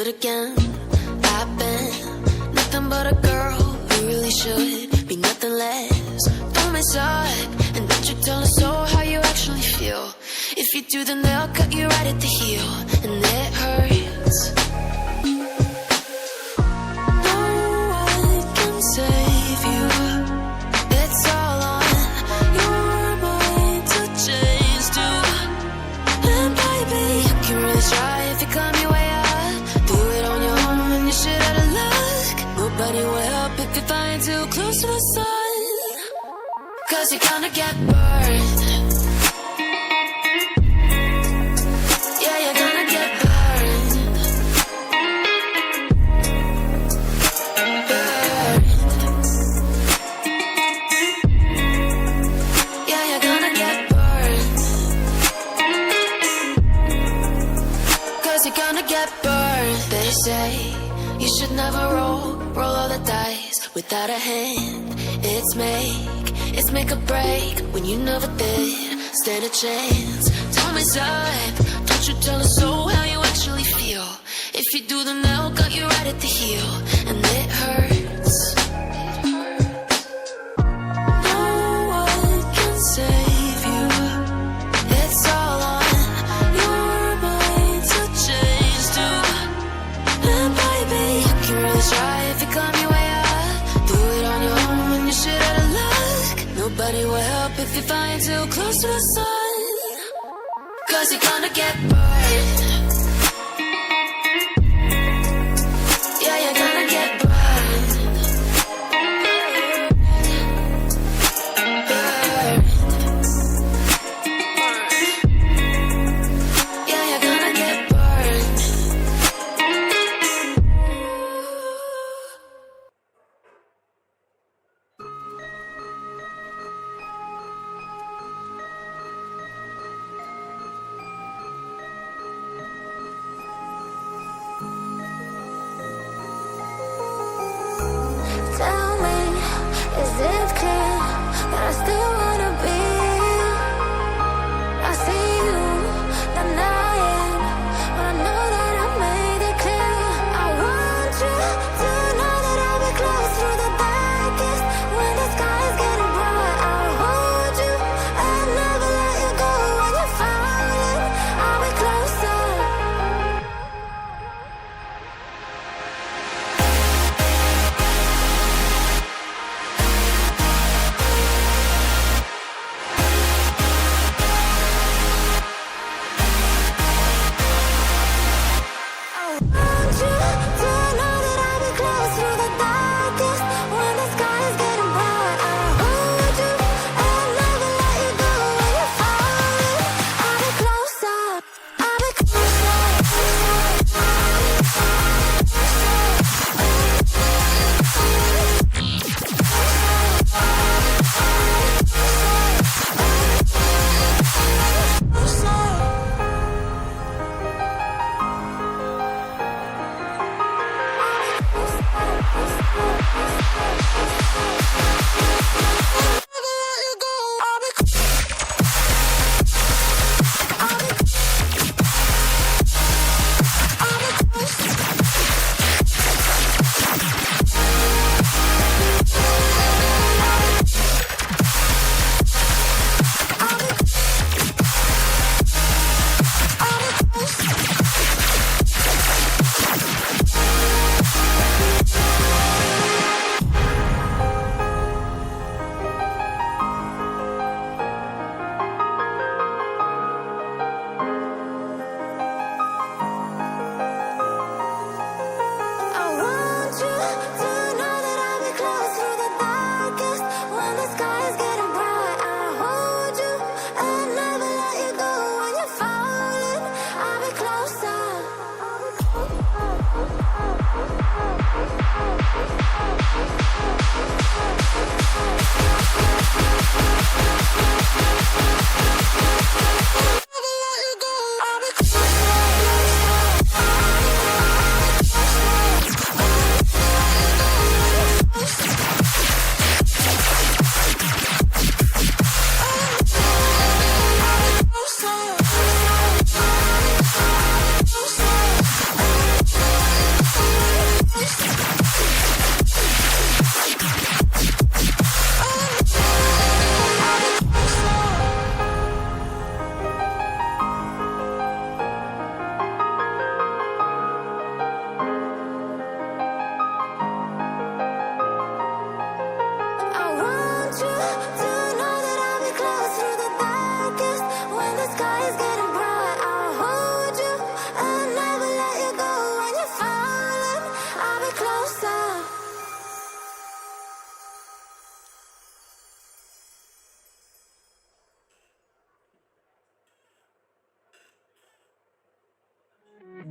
it again. I've been nothing but a girl who really should be nothing less. Don't mess up, and don't you tell us so how you actually feel. If you do, then they'll cut you right at the heel, and it hurts. No one can save you. It's all on your mind to change too. And baby, you can really try if you climb your way up. Do it on your own and you shit out of luck. Nobody will help if you're flying too close to the sun. 'Cause you're gonna get burned. Yeah, you're gonna get burned. Burned. Yeah, you're gonna get burned. 'Cause you're gonna get burned. They say you should never roll all the dice without a hand. It's make or break when you never did stand a chance. Tell me, son, don't you tell us so how you actually feel. If you do, then they'll cut you right at the heel, and it hurts. No one can save you. It's all on your mind to change too. And baby, you can really try if you climb your way up. Do it on your own when you shit out of luck. Nobody will help if you're flying too close to the sun. 'Cause you're gonna get burned. Yeah, you're gonna get burned. Burned. Yeah, you're gonna get burned.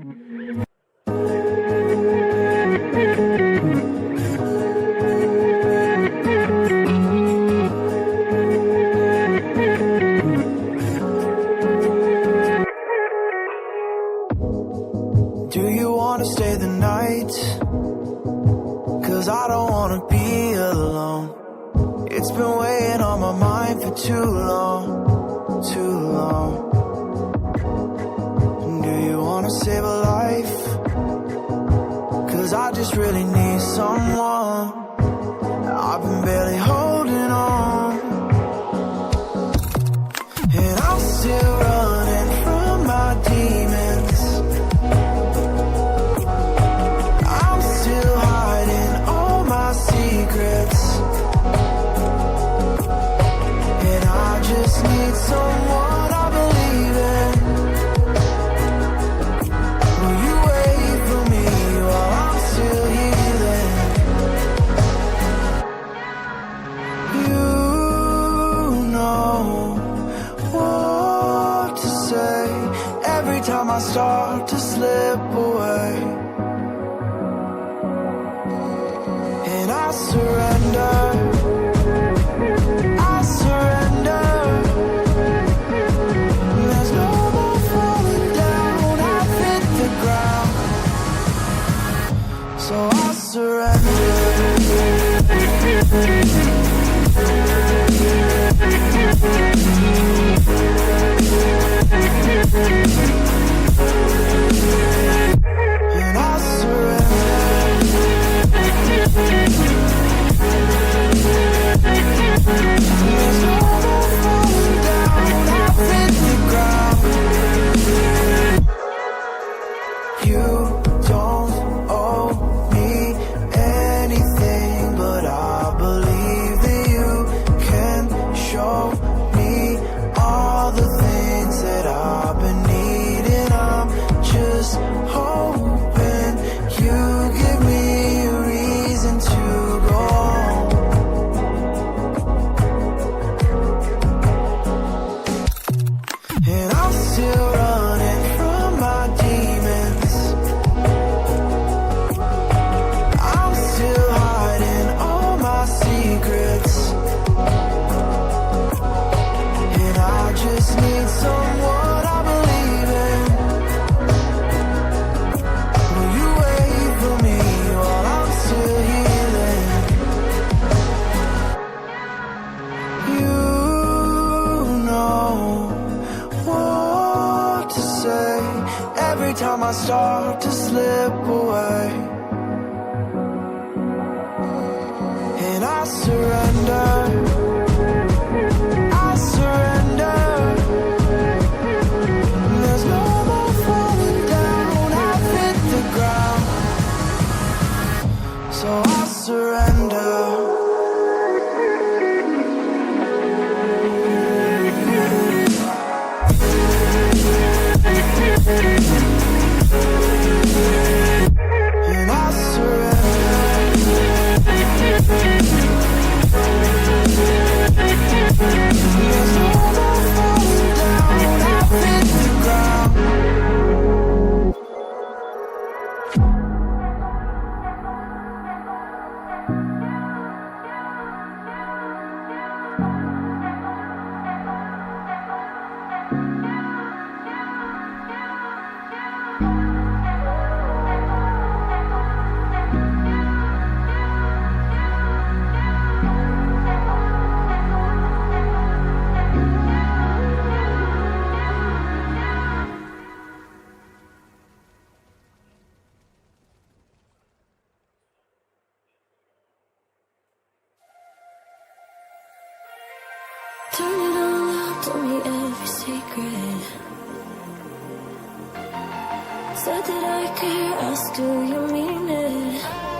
Do you wanna stay the night? 'Cause I don't wanna be alone. It's been weighing on my mind for too long, too long. Do you wanna save a life? 'Cause I just really need someone. I've been barely holding on, and I'm still running from my demons. I'm still hiding all my secrets, and I just need someone I believe in. Will you wait for me while I'm still healing? You know what to say every time I start to slip away, and I surrender. I surrender. There's no more falling down. I've hit the ground, so I surrender. And I surrender. There's no more falling down. I've hit the ground. You don't owe me anything, but I believe that you can show me all the things that I've been needing. I'm just hoping you give me a reason to go on. And I'm still running from my demons. I'm still hiding all my secrets, and I just need someone I believe in. Will you wait for me while I'm still healing? You know what to say every time I start to slip away, and I surrender. I surrender. There's no more falling down. I've hit the ground, so I surrender. And I surrender. There's no more falling down. I've hit the ground. Turn it all up, told me every secret. Said that I care, ask do you mean it?